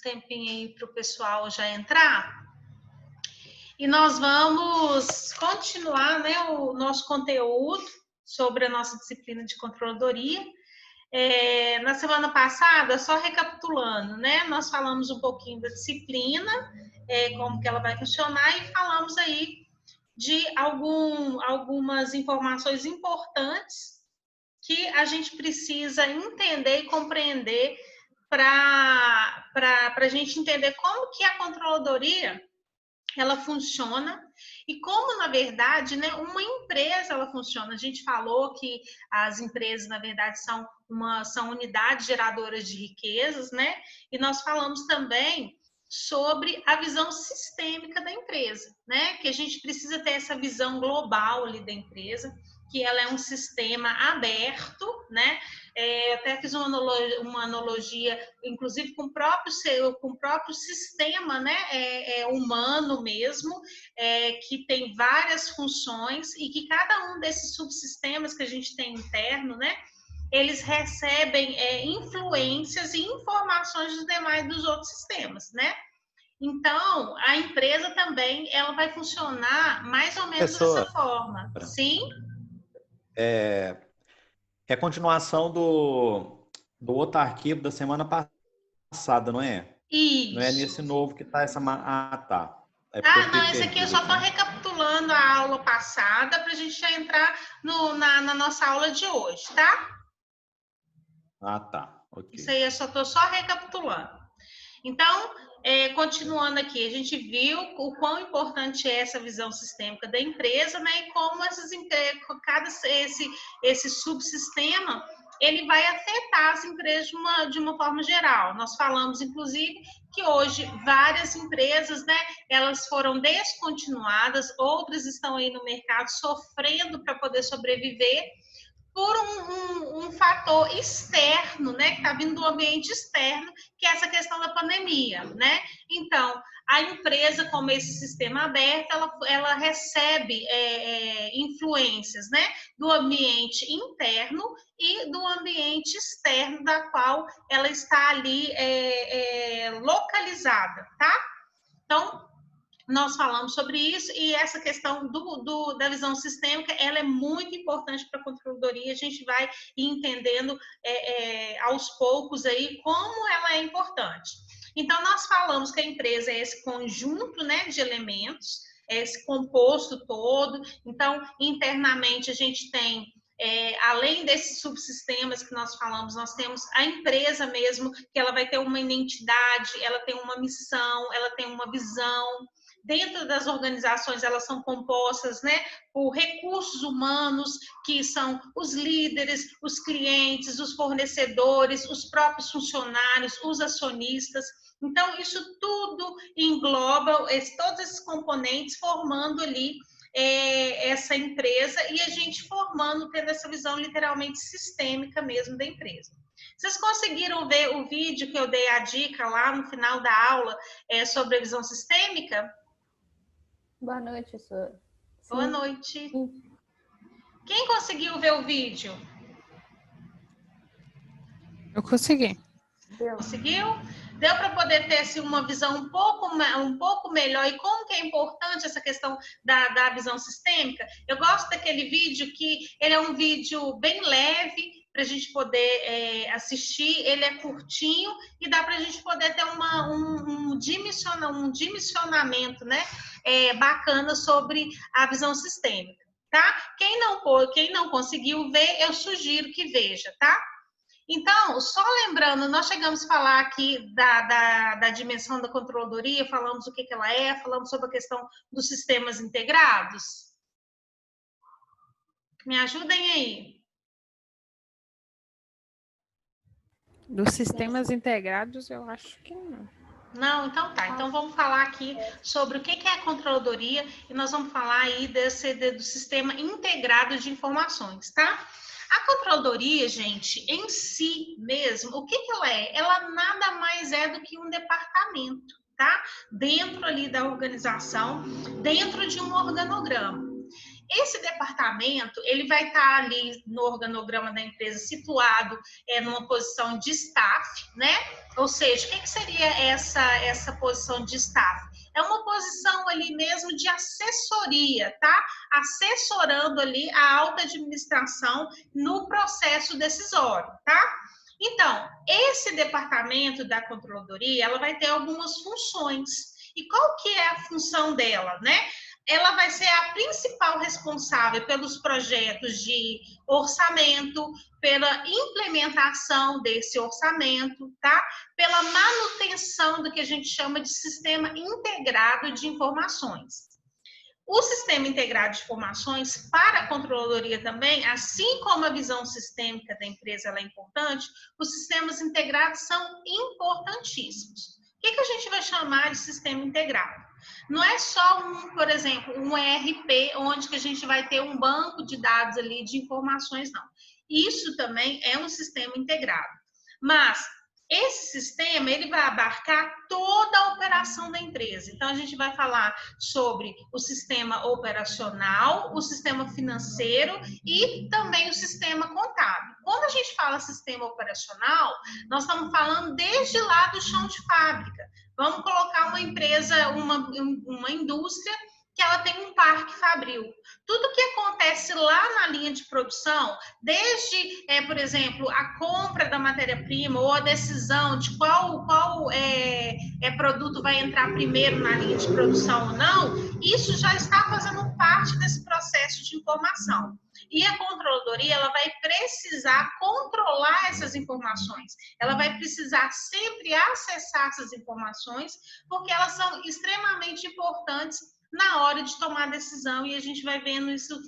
tempinho aí para o pessoal já entrar. E nós vamos continuar, né, o nosso conteúdo sobre a nossa disciplina de controladoria. Na semana passada, só recapitulando, né, nós falamos um pouquinho da disciplina, como que ela vai funcionar, e falamos aí de algumas informações importantes que a gente precisa entender e compreender para a gente entender como que a controladoria ela funciona e como, na verdade, né, uma empresa ela funciona. A gente falou que as empresas, na verdade, são unidades geradoras de riquezas, né? E nós falamos também sobre a visão sistêmica da empresa, né? Que a gente precisa ter essa visão global ali da empresa, que ela é um sistema aberto, né? Até fiz uma analogia, inclusive com o próprio sistema, né? Humano mesmo, que tem várias funções e que cada um desses subsistemas que a gente tem interno, né? Eles recebem influências e informações dos outros sistemas, né? Então, a empresa também ela vai funcionar mais ou menos dessa forma. Sim? É a continuação do outro arquivo da semana passada, não é? Isso. Não é nesse novo que está essa... Ah, tá. Não, esse aqui eu só estou recapitulando a aula passada para a gente já entrar na nossa aula de hoje, tá? Ah, tá. Okay. Isso aí eu só estou recapitulando. Então, continuando aqui, a gente viu o quão importante é essa visão sistêmica da empresa, né? E como esse subsistema ele vai afetar as empresas de uma forma geral. Nós falamos, inclusive, que hoje várias empresas, né, elas foram descontinuadas, outras estão aí no mercado sofrendo para poder sobreviver por um fator externo, né, que está vindo do ambiente externo, que é essa questão da pandemia, né? Então, a empresa, como esse sistema aberto, ela recebe influências, né, do ambiente interno e do ambiente externo, da qual ela está ali localizada, tá? Então, nós falamos sobre isso e essa questão da visão sistêmica, ela é muito importante para a controladoria, a gente vai entendendo aos poucos aí como ela é importante. Então, nós falamos que a empresa é esse conjunto, né, de elementos, é esse composto todo. Então, internamente a gente tem além desses subsistemas que nós falamos, nós temos a empresa mesmo, que ela vai ter uma identidade, ela tem uma missão, ela tem uma visão. Dentro das organizações, elas são compostas, né, por recursos humanos, que são os líderes, os clientes, os fornecedores, os próprios funcionários, os acionistas. Então, isso tudo engloba todos esses componentes, formando ali essa empresa e a gente formando, tendo essa visão literalmente sistêmica mesmo da empresa. Vocês conseguiram ver o vídeo que eu dei a dica lá no final da aula sobre a visão sistêmica? Boa noite, professora. Boa noite. Sim. Quem conseguiu ver o vídeo? Eu consegui. Conseguiu? Deu para poder ter assim, uma visão um pouco melhor e como que é importante essa questão da visão sistêmica? Eu gosto daquele vídeo que ele é um vídeo bem leve para a gente poder assistir, ele é curtinho e dá para a gente poder ter um dimensionamento, né, bacana sobre a visão sistêmica, tá? Quem não conseguiu ver, eu sugiro que veja, tá? Então, só lembrando, nós chegamos a falar aqui da dimensão da controladoria, falamos o que ela é, falamos sobre a questão dos sistemas integrados. Me ajudem aí. Dos sistemas integrados, eu acho que não. Não, então tá. Então vamos falar aqui sobre o que é a controladoria e nós vamos falar aí do sistema integrado de informações, tá? A controladoria, gente, em si mesmo, o que ela é? Ela nada mais é do que um departamento, tá? Dentro ali da organização, dentro de um organograma. Esse departamento, ele vai estar ali no organograma da empresa situado numa posição de staff, né? Ou seja, o que seria essa posição de staff? É uma posição ali mesmo de assessoria, tá? Assessorando ali a alta administração no processo decisório, tá? Então, esse departamento da controladoria, ela vai ter algumas funções. E qual que é a função dela, né? Ela vai ser a principal responsável pelos projetos de orçamento, pela implementação desse orçamento, tá? Pela manutenção do que a gente chama de sistema integrado de informações. O sistema integrado de informações para a controladoria também, assim como a visão sistêmica da empresa ela é importante, os sistemas integrados são importantíssimos. O que a gente vai chamar de sistema integrado? Não é só por exemplo, um ERP, onde que a gente vai ter um banco de dados ali de informações, não. Isso também é um sistema integrado. Mas esse sistema, ele vai abarcar toda a operação da empresa. Então, a gente vai falar sobre o sistema operacional, o sistema financeiro e também o sistema contábil. Quando a gente fala sistema operacional, nós estamos falando desde lá do chão de fábrica. Vamos colocar uma empresa, uma indústria que ela tem um parque fabril. Tudo que acontece lá na linha de produção, desde, por exemplo, a compra da matéria-prima ou a decisão de qual produto vai entrar primeiro na linha de produção ou não, isso já está fazendo parte desse processo de informação. E a controladoria, ela vai precisar controlar essas informações. Ela vai precisar sempre acessar essas informações, porque elas são extremamente importantes na hora de tomar decisão, e a gente vai vendo isso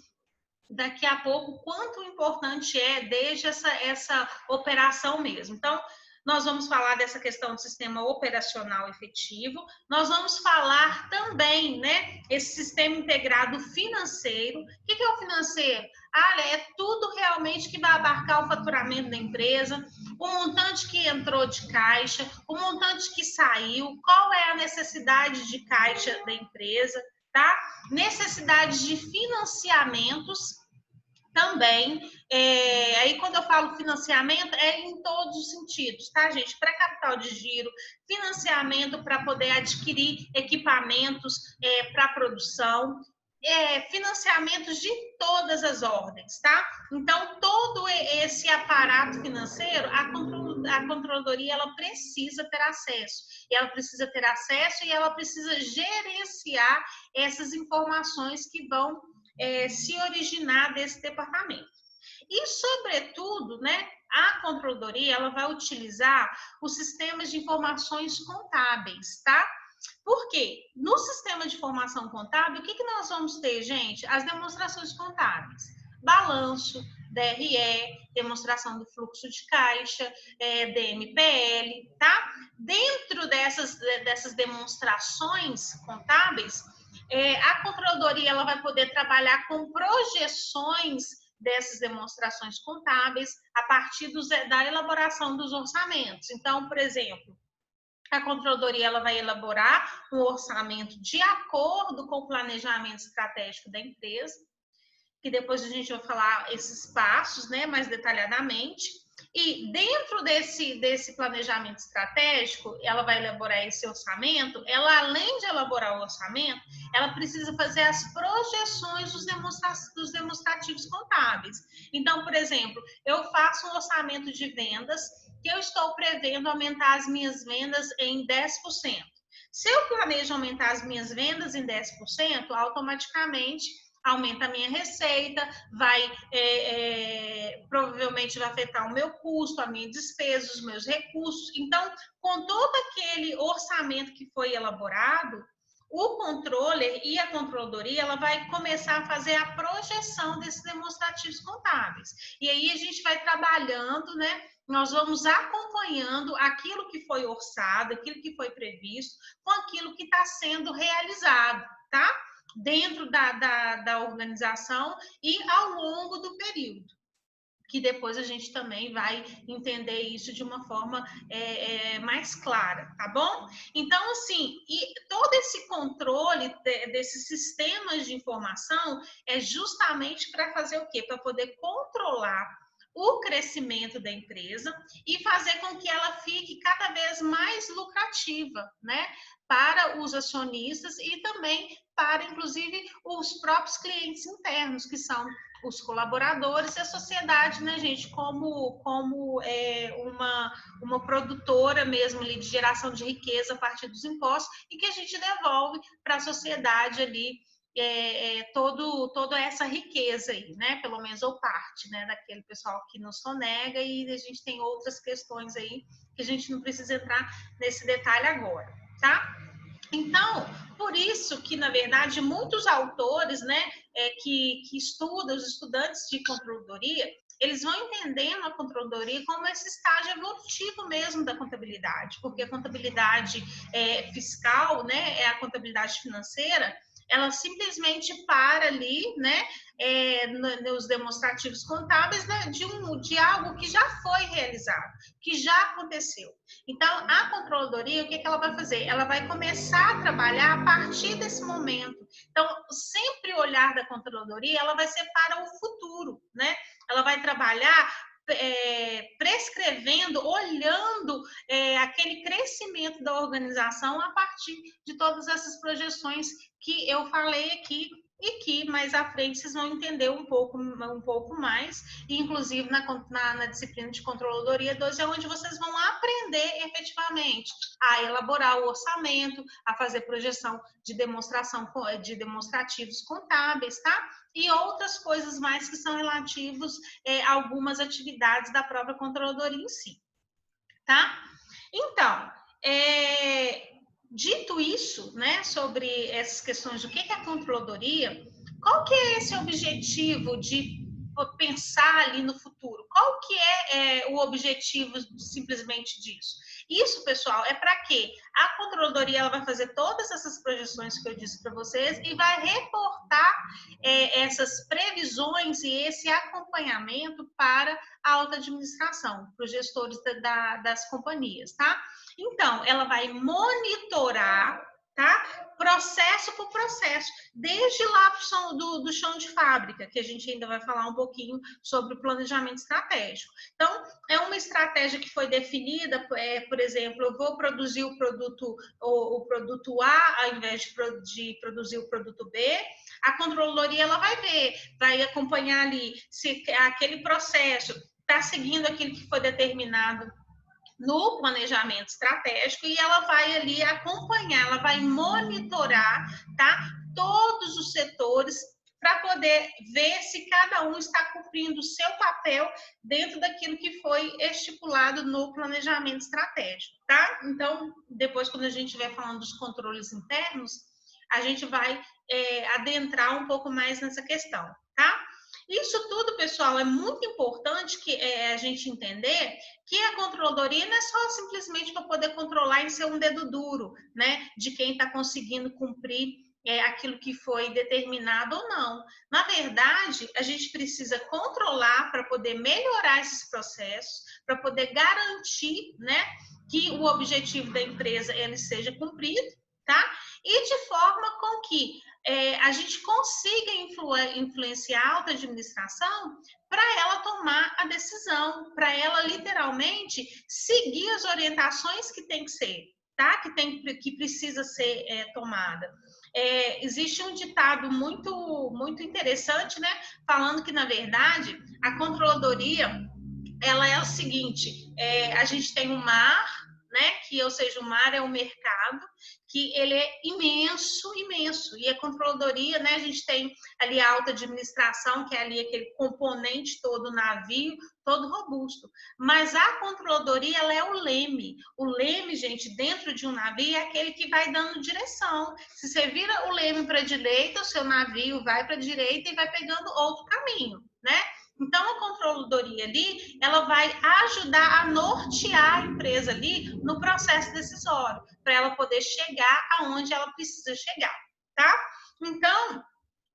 daqui a pouco, quanto importante é desde essa operação mesmo. Então, nós vamos falar dessa questão do sistema operacional efetivo, nós vamos falar também, né, esse sistema integrado financeiro. O que é o financeiro? É tudo realmente que vai abarcar o faturamento da empresa, o montante que entrou de caixa, o montante que saiu, qual é a necessidade de caixa da empresa, tá? Necessidades de financiamentos também. Aí, quando eu falo financiamento, é em todos os sentidos, tá, gente? Pré-capital de giro, financiamento para poder adquirir equipamentos para produção, financiamentos de todas as ordens, tá? Então, todo esse aparato financeiro, a controladoria, ela precisa ter acesso. E ela precisa ter acesso e ela precisa gerenciar essas informações que vão se originar desse departamento. E, sobretudo, né, a controladoria, ela vai utilizar os sistemas de informações contábeis, tá? Por quê? No sistema de informação contábil, o que nós vamos ter, gente? As demonstrações contábeis. Balanço, DRE, demonstração do fluxo de caixa, DMPL, tá? Dentro dessas demonstrações contábeis, a controladoria ela vai poder trabalhar com projeções dessas demonstrações contábeis a partir da elaboração dos orçamentos. Então, por exemplo, a controladoria ela vai elaborar um orçamento de acordo com o planejamento estratégico da empresa, que depois a gente vai falar esses passos, né, mais detalhadamente. E dentro desse planejamento estratégico, ela vai elaborar esse orçamento. Ela, além de elaborar o orçamento, ela precisa fazer as projeções dos demonstrativos contábeis. Então, por exemplo, eu faço um orçamento de vendas que eu estou prevendo aumentar as minhas vendas em 10%. Se eu planejo aumentar as minhas vendas em 10%, automaticamente aumenta a minha receita, provavelmente vai afetar o meu custo, a minha despesa, os meus recursos. Então, com todo aquele orçamento que foi elaborado, o controller e a controladoria, ela vai começar a fazer a projeção desses demonstrativos contábeis. E aí a gente vai trabalhando, né? Nós vamos acompanhando aquilo que foi orçado, aquilo que foi previsto, com aquilo que está sendo realizado, tá? Dentro da organização e ao longo do período. que depois a gente também vai entender isso de uma forma mais clara, tá bom? Então, assim, e todo esse controle desses sistemas de informação é justamente para fazer o quê? Para poder controlar o crescimento da empresa e fazer com que ela fique cada vez mais lucrativa, né? Para os acionistas e também para, inclusive, os próprios clientes internos, que são os colaboradores e a sociedade, né, gente, como uma produtora mesmo ali de geração de riqueza a partir dos impostos e que a gente devolve para a sociedade ali toda essa riqueza aí, né, pelo menos ou parte, né, daquele pessoal que nos sonega, e a gente tem outras questões aí que a gente não precisa entrar nesse detalhe agora, tá? Então, por isso que, na verdade, muitos autores, né, que estudam, os estudantes de controladoria, eles vão entendendo a controladoria como esse estágio evolutivo mesmo da contabilidade, porque a contabilidade fiscal, né, a contabilidade financeira, ela simplesmente para ali, né, nos demonstrativos contábeis, né, de algo que já foi realizado, que já aconteceu. Então, a controladoria, o que ela vai fazer? Ela vai começar a trabalhar a partir desse momento. Então, sempre o olhar da controladoria, ela vai ser para o futuro, né? Ela vai trabalhar prescrevendo, olhando aquele crescimento da organização a partir de todas essas projeções que eu falei aqui e que mais à frente vocês vão entender um pouco mais, e inclusive na disciplina de controladoria 2 é onde vocês vão aprender efetivamente a elaborar o orçamento, a fazer projeção de demonstrativos contábeis, tá? E outras coisas mais que são relativos a algumas atividades da própria controladoria em si, tá? Então, dito isso, né, sobre essas questões do que é a controladoria, qual que é esse objetivo de pensar ali no futuro? Qual que é o objetivo simplesmente disso? Isso, pessoal, é para quê? A controladoria ela vai fazer todas essas projeções que eu disse para vocês e vai reportar essas previsões e esse acompanhamento para a alta administração, para os gestores das companhias, tá? Então, ela vai monitorar, tá? Processo por processo, desde lá do chão de fábrica, que a gente ainda vai falar um pouquinho sobre o planejamento estratégico. Então, é uma estratégia que foi definida, por exemplo, eu vou produzir o produto A ao invés de produzir o produto B. A controladoria ela vai acompanhar ali se aquele processo está seguindo aquilo que foi determinado no planejamento estratégico, e ela vai ali acompanhar, ela vai monitorar, tá? Todos os setores para poder ver se cada um está cumprindo o seu papel dentro daquilo que foi estipulado no planejamento estratégico, tá? Então, depois, quando a gente estiver falando dos controles internos, a gente vai adentrar um pouco mais nessa questão, tá? Isso tudo, pessoal, é muito importante que a gente entender que a controladoria não é só simplesmente para poder controlar em ser um dedo duro, né, de quem está conseguindo cumprir aquilo que foi determinado ou não. Na verdade, a gente precisa controlar para poder melhorar esses processos, para poder garantir, né, que o objetivo da empresa ele seja cumprido, tá? E de forma com que a gente consiga influenciar a alta administração para ela tomar a decisão, para ela literalmente seguir as orientações que tem que ser, tá? Que precisa ser tomada. Existe um ditado muito interessante, né? Falando que, na verdade, a controladoria, ela é o seguinte, a gente tem um mar, né? Que, ou seja, o mar é o mercado, que ele é imenso, e a controladoria, né? A gente tem ali a alta administração, que é ali aquele componente todo, navio, todo robusto. Mas a controladoria, ela é o leme. O leme, gente, dentro de um navio é aquele que vai dando direção. Se você vira o leme para a direita, o seu navio vai para a direita e vai pegando outro caminho, né? Então, a controladoria ali, ela vai ajudar a nortear a empresa ali no processo decisório, para ela poder chegar aonde ela precisa chegar, tá? Então,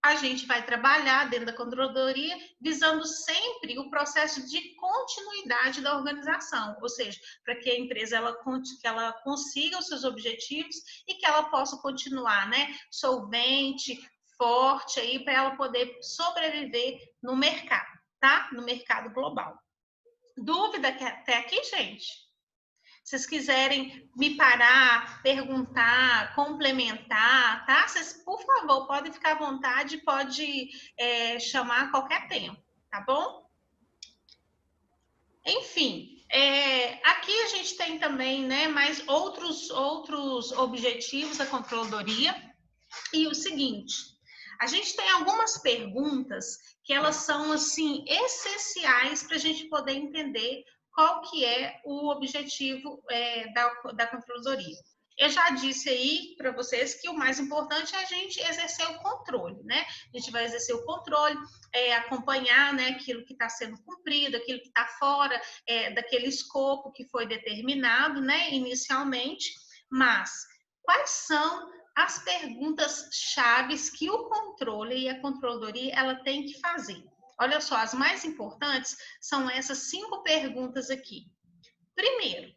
a gente vai trabalhar dentro da controladoria visando sempre o processo de continuidade da organização, ou seja, para que a empresa que ela consiga os seus objetivos e que ela possa continuar, né, solvente, forte aí para ela poder sobreviver no mercado, tá? No mercado global. Dúvida até aqui, gente? Se vocês quiserem me parar, perguntar, complementar, tá? Vocês, por favor, podem ficar à vontade, pode chamar a qualquer tempo, tá bom? Enfim, aqui a gente tem também, né, mais outros objetivos da controladoria. E o seguinte, a gente tem algumas perguntas que elas são, assim, essenciais para a gente poder entender qual que é o objetivo da controladoria. Eu já disse aí para vocês que o mais importante é a gente exercer o controle, né? A gente vai exercer o controle, acompanhar, né, aquilo que está sendo cumprido, aquilo que está fora daquele escopo que foi determinado, né, inicialmente. Mas quais são as perguntas chaves que o controle e a controladoria ela tem que fazer? Olha só, as mais importantes são essas 5 perguntas aqui. Primeiro,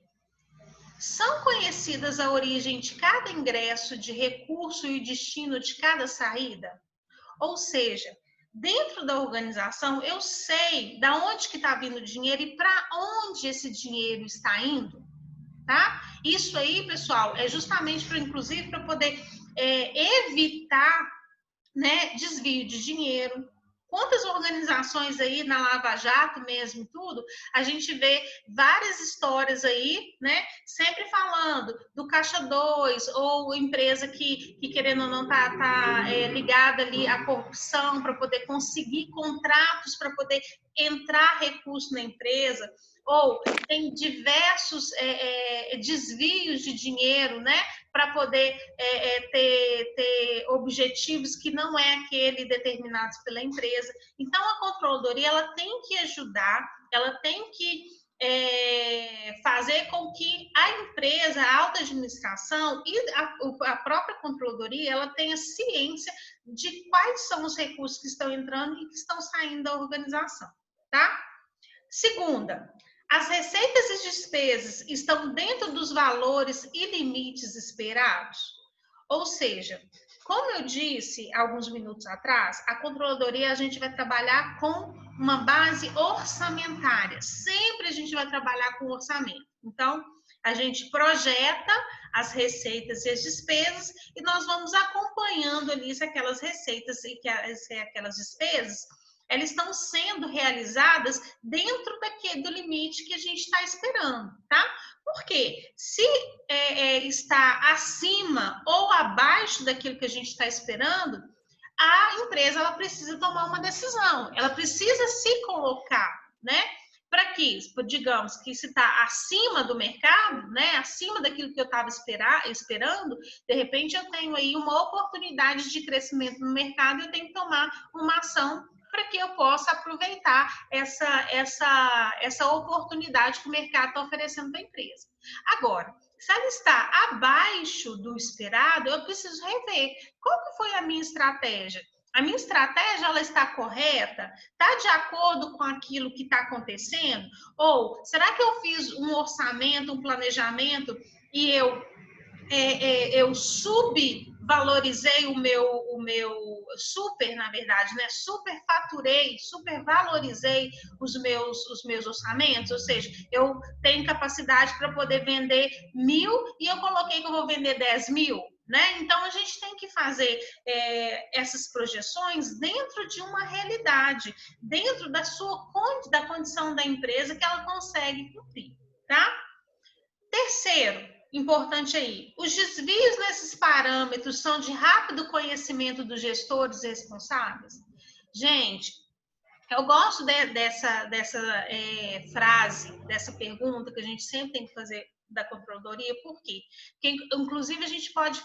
são conhecidas a origem de cada ingresso de recurso e o destino de cada saída? Ou seja, dentro da organização, eu sei de onde que está vindo o dinheiro e para onde esse dinheiro está indo, tá? Isso aí, pessoal, é justamente para, inclusive, para poder evitar, né, desvio de dinheiro. Quantas organizações aí na Lava Jato mesmo e tudo, a gente vê várias histórias aí, né, sempre falando do Caixa 2 ou empresa que querendo ou não tá ligada ali à corrupção para poder conseguir contratos, para poder entrar recurso na empresa, ou tem diversos desvios de dinheiro, né, para poder ter objetivos que não é aquele determinados pela empresa. Então, a controladoria ela tem que ajudar, ela tem que fazer com que a empresa, a alta administração e a própria controladoria ela tenha ciência de quais são os recursos que estão entrando e que estão saindo da organização, tá? Segunda, as receitas e despesas estão dentro dos valores e limites esperados? Ou seja, como eu disse alguns minutos atrás, a controladoria a gente vai trabalhar com uma base orçamentária. Sempre a gente vai trabalhar com orçamento. Então, a gente projeta as receitas e as despesas e nós vamos acompanhando ali se aquelas receitas e se aquelas despesas elas estão sendo realizadas dentro do limite que a gente está esperando, tá? Porque se está acima ou abaixo daquilo que a gente está esperando, a empresa ela precisa tomar uma decisão, ela precisa se colocar, né? Para que, digamos, que se está acima do mercado, né? Acima daquilo que eu estava esperando, de repente eu tenho aí uma oportunidade de crescimento no mercado e eu tenho que tomar uma ação para que eu possa aproveitar essa oportunidade que o mercado está oferecendo para a empresa. Agora, se ela está abaixo do esperado, eu preciso rever. Qual que foi a minha estratégia? A minha estratégia, ela está correta? Está de acordo com aquilo que está acontecendo? Ou será que eu fiz um orçamento, um planejamento e eu subvalorizei o meu na verdade, né? Supervalorizei os meus orçamentos, ou seja, eu tenho capacidade para poder vender 1.000 e eu coloquei que eu vou vender 10.000, né? Então a gente tem que fazer essas projeções dentro de uma realidade, dentro da condição da empresa que ela consegue cumprir, tá? Terceiro, importante aí, os desvios nesses parâmetros são de rápido conhecimento dos gestores responsáveis? Gente, eu gosto dessa frase, dessa pergunta que a gente sempre tem que fazer da controladoria, por quê? Porque, inclusive, a gente pode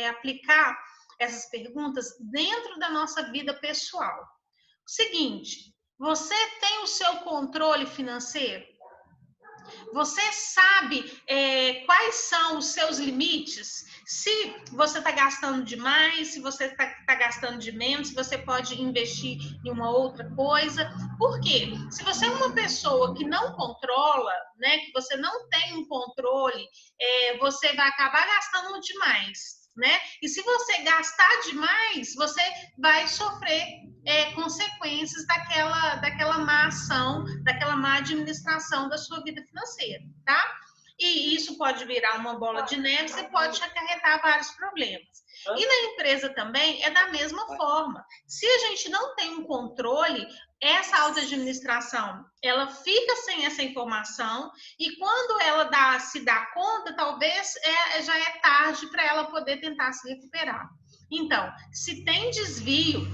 aplicar essas perguntas dentro da nossa vida pessoal. O seguinte, você tem o seu controle financeiro? Você sabe quais são os seus limites? Se você está gastando demais, se você está gastando de menos, se você pode investir em uma outra coisa. Por quê? Se você é uma pessoa que não controla, né, que você não tem um controle, você vai acabar gastando demais. Né? E se você gastar demais, você vai sofrer consequências daquela má ação, daquela má administração da sua vida financeira, tá? E isso pode virar uma bola de neve e pode acarretar vários problemas. E na empresa também é da mesma forma. Se a gente não tem um controle, essa auto-administração, ela fica sem essa informação e quando ela se dá conta, talvez já é tarde para ela poder tentar se recuperar. Então, se tem desvio,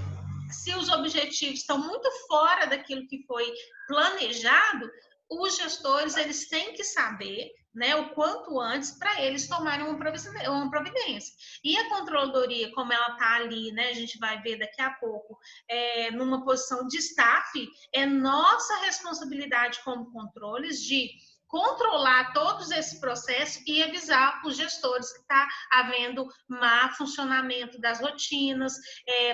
se os objetivos estão muito fora daquilo que foi planejado, os gestores eles têm que saber, né, o quanto antes para eles tomarem uma providência. E a controladoria, como ela está ali, né, a gente vai ver daqui a pouco, numa posição de staff, é nossa responsabilidade como controles de controlar todos esse processo e avisar os gestores que está havendo má funcionamento das rotinas,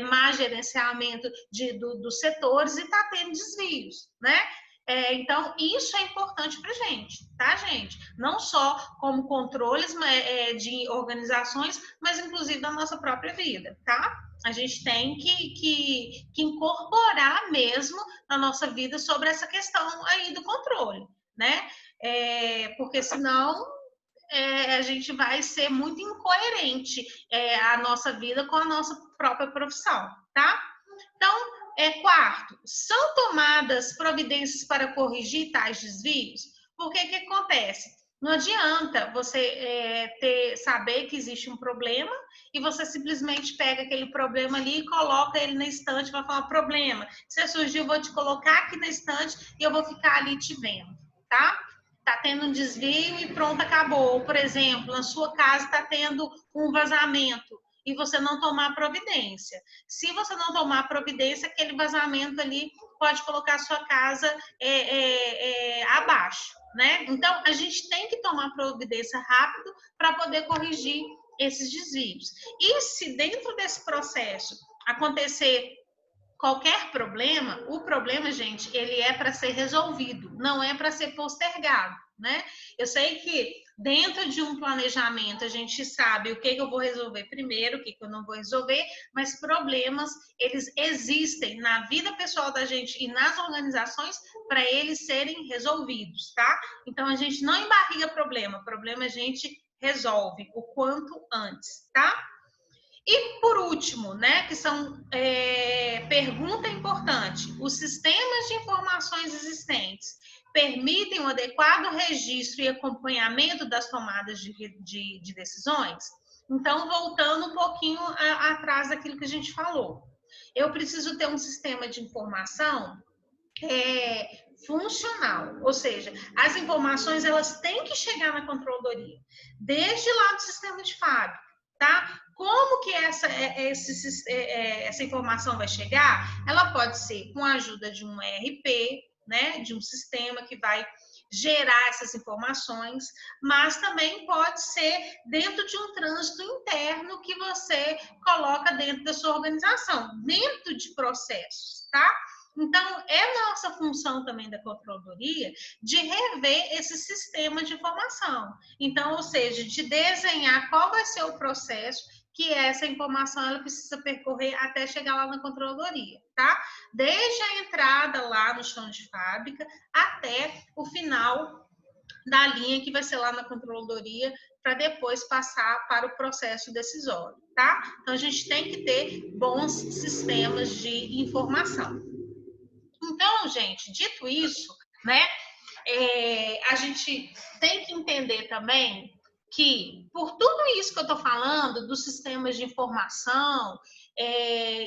má gerenciamento dos setores e está tendo desvios, né? Então, isso é importante para a gente, tá, gente? Não só como controles de organizações, mas inclusive da nossa própria vida, tá? A gente tem que incorporar mesmo na nossa vida sobre essa questão aí do controle, né? Porque senão a gente vai ser muito incoerente a nossa vida com a nossa própria profissão, tá? Então, quarto, são tomadas providências para corrigir tais desvios? Porque o que acontece? Não adianta você saber que existe um problema e você simplesmente pega aquele problema ali e coloca ele na estante e vai falar, problema, se surgiu, eu vou te colocar aqui na estante e eu vou ficar ali te vendo, tá? Tá tendo um desvio e pronto, acabou. Ou, por exemplo, na sua casa está tendo um vazamento e você não tomar providência. Se você não tomar providência, aquele vazamento ali pode colocar a sua casa abaixo, né? Então, a gente tem que tomar providência rápido para poder corrigir esses desvios. E se dentro desse processo acontecer qualquer problema, o problema, gente, ele é para ser resolvido, não é para ser postergado, né? Eu sei que dentro de um planejamento a gente sabe o que eu vou resolver primeiro, o que eu não vou resolver, mas problemas, eles existem na vida pessoal da gente e nas organizações para eles serem resolvidos, tá? Então, a gente não embarriga problema a gente resolve o quanto antes, tá? E por último, né, que são pergunta importante, os sistemas de informações existentes permitem um adequado registro e acompanhamento das tomadas de decisões? Então, voltando um pouquinho atrás daquilo que a gente falou. Eu preciso ter um sistema de informação funcional, ou seja, as informações elas têm que chegar na controladoria, desde lá do sistema de fábrica, tá? Como que essa informação vai chegar? Ela pode ser com a ajuda de um ERP, né? De um sistema que vai gerar essas informações, mas também pode ser dentro de um trânsito interno que você coloca dentro da sua organização, dentro de processos, tá? Então, é nossa função também da controladoria de rever esse sistema de informação. Então, ou seja, de desenhar qual vai ser o processo que essa informação ela precisa percorrer até chegar lá na controladoria, tá? Desde a entrada lá no chão de fábrica até o final da linha que vai ser lá na controladoria para depois passar para o processo decisório, tá? Então, a gente tem que ter bons sistemas de informação. Então, gente, dito isso, né, a gente tem que entender também que, por tudo isso que eu estou falando, dos sistemas de informação,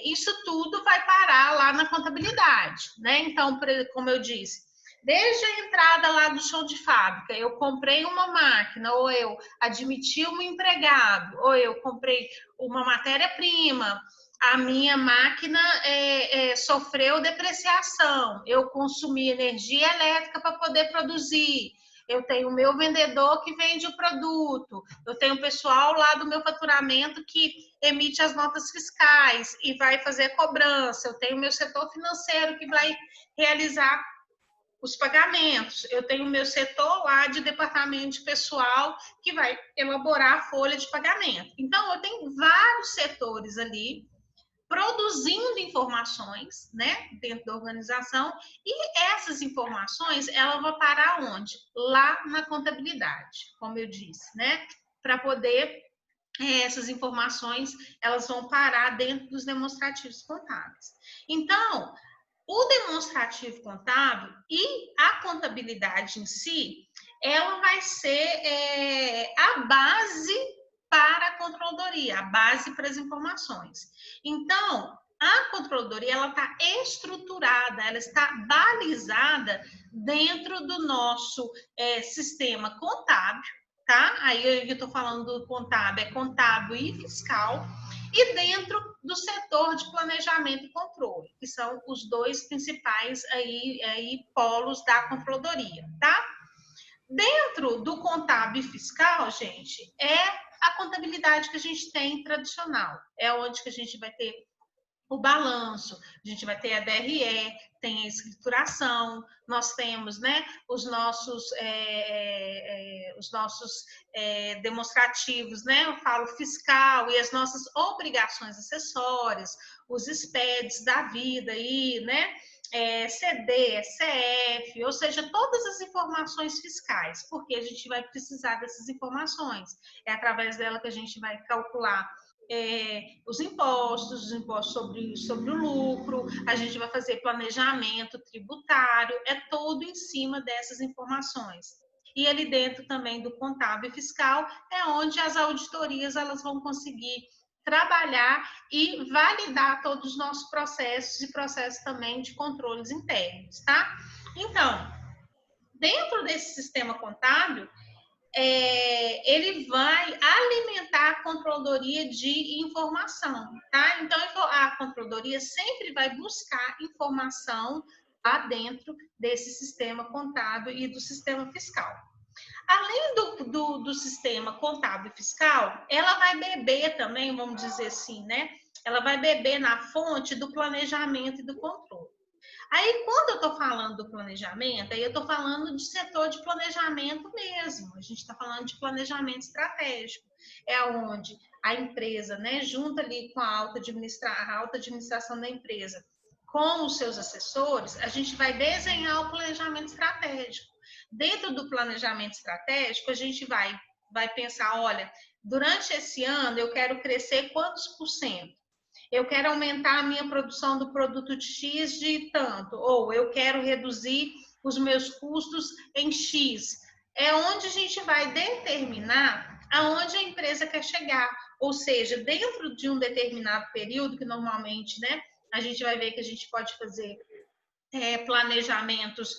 isso tudo vai parar lá na contabilidade, né? Então, como eu disse, desde a entrada lá do chão de fábrica, eu comprei uma máquina, ou eu admiti um empregado, ou eu comprei uma matéria-prima, a minha máquina sofreu depreciação, eu consumi energia elétrica para poder produzir, eu tenho o meu vendedor que vende o produto, eu tenho o pessoal lá do meu faturamento que emite as notas fiscais e vai fazer a cobrança, eu tenho o meu setor financeiro que vai realizar os pagamentos, eu tenho o meu setor lá de departamento de pessoal que vai elaborar a folha de pagamento. Então, eu tenho vários setores ali produzindo informações, né, dentro da organização, e essas informações, ela vai parar onde? Lá na contabilidade, como eu disse, né, para poder, essas informações, elas vão parar dentro dos demonstrativos contábeis. Então, o demonstrativo contábil e a contabilidade em si, ela vai ser a base para a controladoria, a base para as informações. Então, a controladoria, ela está estruturada, ela está balizada dentro do nosso sistema contábil, tá? Aí eu estou falando do contábil, é contábil e fiscal, e dentro do setor de planejamento e controle, que são os dois principais aí polos da controladoria, tá? Dentro do contábil e fiscal, gente, é a contabilidade que a gente tem tradicional. É onde que a gente vai ter o balanço, a gente vai ter a DRE, tem a escrituração, nós temos, né, os nossos demonstrativos, né, eu falo fiscal e as nossas obrigações acessórias, os SPEDs da vida aí, né, CD, CF, ou seja, todas as informações fiscais, porque a gente vai precisar dessas informações. É através dela que a gente vai calcular os impostos sobre o lucro, a gente vai fazer planejamento tributário, é todo em cima dessas informações. E ali dentro também do contábil e fiscal é onde as auditorias elas vão conseguir trabalhar e validar todos os nossos processos e processos também de controles internos, tá? Então, dentro desse sistema contábil, ele vai alimentar a controladoria de informação, tá? Então, a controladoria sempre vai buscar informação lá dentro desse sistema contábil e do sistema fiscal. Além do sistema contábil e fiscal, ela vai beber também, vamos dizer assim, né? Ela vai beber na fonte do planejamento e do controle. Aí, quando eu estou falando do planejamento, aí eu estou falando de setor de planejamento mesmo. A gente está falando de planejamento estratégico. É onde a empresa, né, junto ali com a alta administração da empresa, com os seus assessores, a gente vai desenhar o planejamento estratégico. Dentro do planejamento estratégico, a gente vai pensar, olha, durante esse ano eu quero crescer quantos por cento? Eu quero aumentar a minha produção do produto de X de tanto, ou eu quero reduzir os meus custos em X. É onde a gente vai determinar aonde a empresa quer chegar. Ou seja, dentro de um determinado período, que normalmente, né, a gente vai ver que a gente pode fazer planejamentos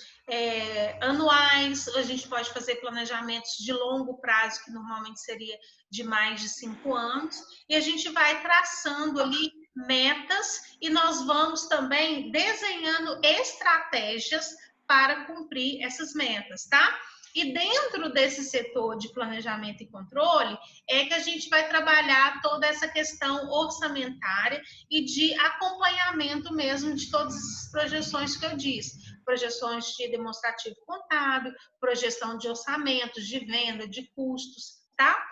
anuais, a gente pode fazer planejamentos de longo prazo, que normalmente seria de mais de 5 anos, e a gente vai traçando ali metas e nós vamos também desenhando estratégias para cumprir essas metas, tá? E dentro desse setor de planejamento e controle é que a gente vai trabalhar toda essa questão orçamentária e de acompanhamento mesmo de todas as projeções que eu disse. Projeções de demonstrativo contábil, projeção de orçamentos, de venda, de custos, tá?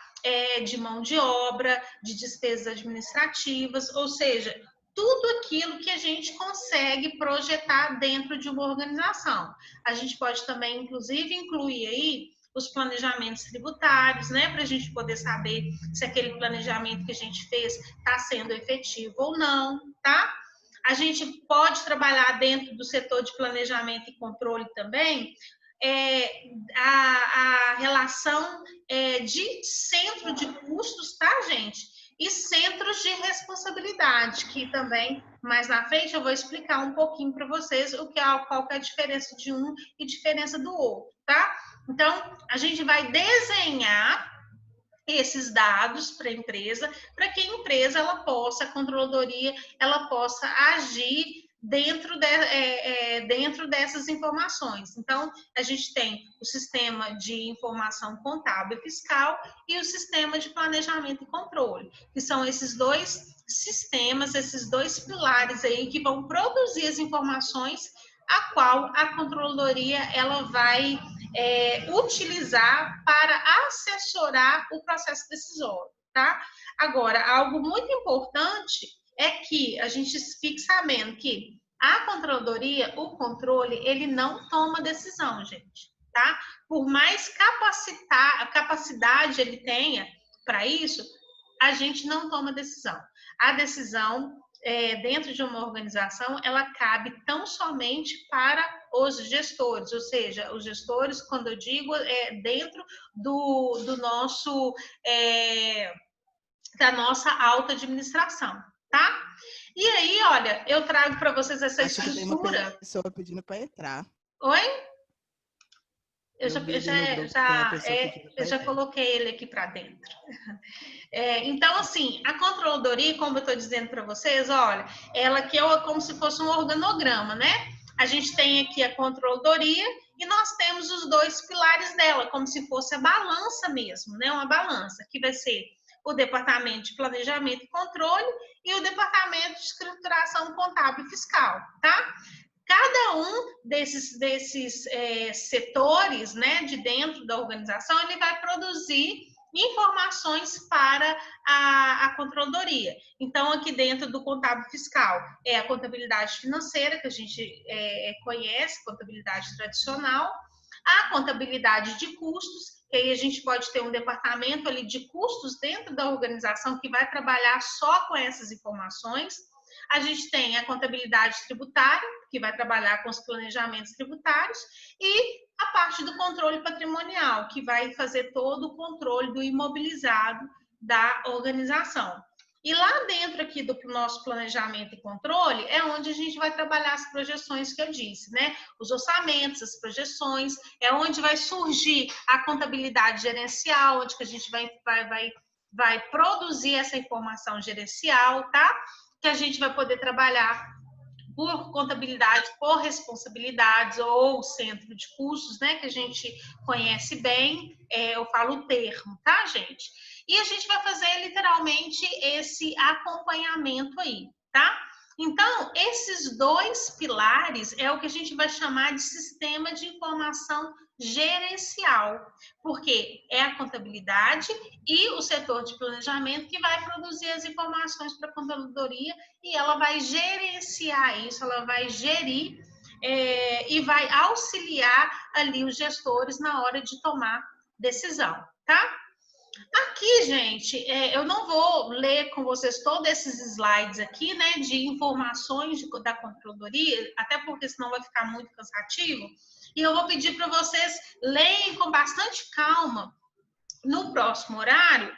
De mão de obra, de despesas administrativas, ou seja, tudo aquilo que a gente consegue projetar dentro de uma organização. A gente pode também, inclusive, incluir aí os planejamentos tributários, né, para a gente poder saber se aquele planejamento que a gente fez está sendo efetivo ou não, tá? A gente pode trabalhar dentro do setor de planejamento e controle também, a relação de centro de custos, tá, gente? E centros de responsabilidade, que também, mais na frente, eu vou explicar um pouquinho para vocês qual que é a diferença de um e diferença do outro, tá? Então, a gente vai desenhar esses dados para a empresa, para que a empresa, ela possa, a controladoria, ela possa agir dentro dessas informações. Então, a gente tem o sistema de informação contábil e fiscal e o sistema de planejamento e controle, que são esses dois sistemas, esses dois pilares aí que vão produzir as informações a qual a controladoria ela vai utilizar para assessorar o processo decisório, tá? Agora, algo muito importante é que a gente fique sabendo que a controladoria, o controle, ele não toma decisão, gente, tá? Por mais capacidade ele tenha para isso, a gente não toma decisão. A decisão, dentro de uma organização, ela cabe tão somente para os gestores, ou seja, os gestores, quando eu digo, dentro do nosso, da nossa alta administração, tá? E aí, olha, eu trago para vocês essa Acho que tem uma estrutura. pessoa pedindo para entrar. Oi? Eu já coloquei ele aqui para dentro. Então, assim, a controladoria, como eu estou dizendo para vocês, olha, ela aqui é como se fosse um organograma, né? A gente tem aqui a controladoria e nós temos os dois pilares dela, como se fosse a balança mesmo, né? Uma balança, que vai ser o departamento de planejamento e controle e o departamento de escrituração contábil e fiscal, tá? Cada um desses setores, né, de dentro da organização, ele vai produzir informações para a controladoria. Então, aqui dentro do contábil fiscal é a contabilidade financeira, que a gente conhece, contabilidade tradicional, a contabilidade de custos, que aí a gente pode ter um departamento ali de custos dentro da organização que vai trabalhar só com essas informações. A gente tem a contabilidade tributária, que vai trabalhar com os planejamentos tributários, e a parte do controle patrimonial, que vai fazer todo o controle do imobilizado da organização. E lá dentro aqui do nosso planejamento e controle é onde a gente vai trabalhar as projeções que eu disse, né? Os orçamentos, as projeções, é onde vai surgir a contabilidade gerencial, onde que a gente vai produzir essa informação gerencial, tá? Que a gente vai poder trabalhar por contabilidade, por responsabilidades ou centro de custos, né, que a gente conhece bem, eu falo o termo, tá, gente? E a gente vai fazer literalmente esse acompanhamento aí, tá? Então, esses dois pilares é o que a gente vai chamar de sistema de informação gerencial, porque é a contabilidade e o setor de planejamento que vai produzir as informações para a controladoria e ela vai gerenciar isso, ela vai gerir e vai auxiliar ali os gestores na hora de tomar decisão, tá? Aqui, gente, eu não vou ler com vocês todos esses slides aqui, né, de informações da controladoria, até porque senão vai ficar muito cansativo, e eu vou pedir para vocês lerem com bastante calma, no próximo horário,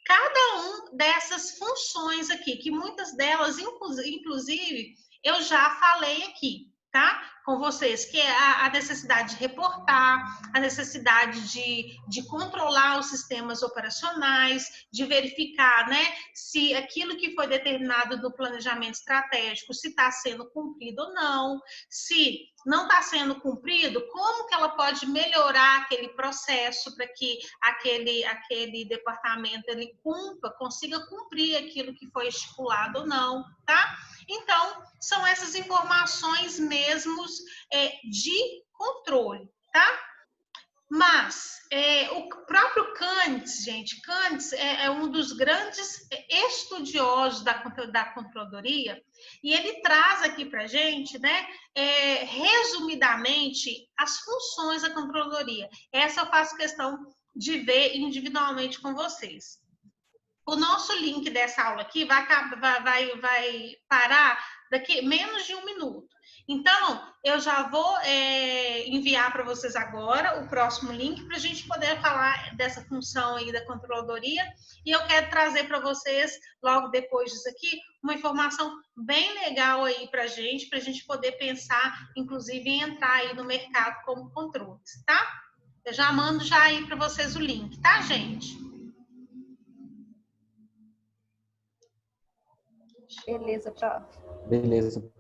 cada um dessas funções aqui, que muitas delas, inclusive, eu já falei aqui, tá? Com vocês, que é a necessidade de reportar, a necessidade de controlar os sistemas operacionais, de verificar, né, se aquilo que foi determinado no planejamento estratégico, se está sendo cumprido ou não, se não está sendo cumprido, como que ela pode melhorar aquele processo para que aquele departamento ele consiga cumprir aquilo que foi estipulado ou não, tá? Então, são essas informações mesmos de controle, tá? Mas o próprio Canitz, gente, Canitz é um dos grandes estudiosos da controladoria e ele traz aqui para a gente, né, resumidamente, as funções da controladoria. Essa eu faço questão de ver individualmente com vocês. O nosso link dessa aula aqui vai parar daqui menos de 1 minuto. Então, eu já vou enviar para vocês agora o próximo link para a gente poder falar dessa função aí da controladoria. E eu quero trazer para vocês, logo depois disso aqui, uma informação bem legal aí para a gente poder pensar, inclusive, em entrar aí no mercado como controles, tá? Eu já mando já aí para vocês o link, tá, gente? Beleza, prof. Beleza.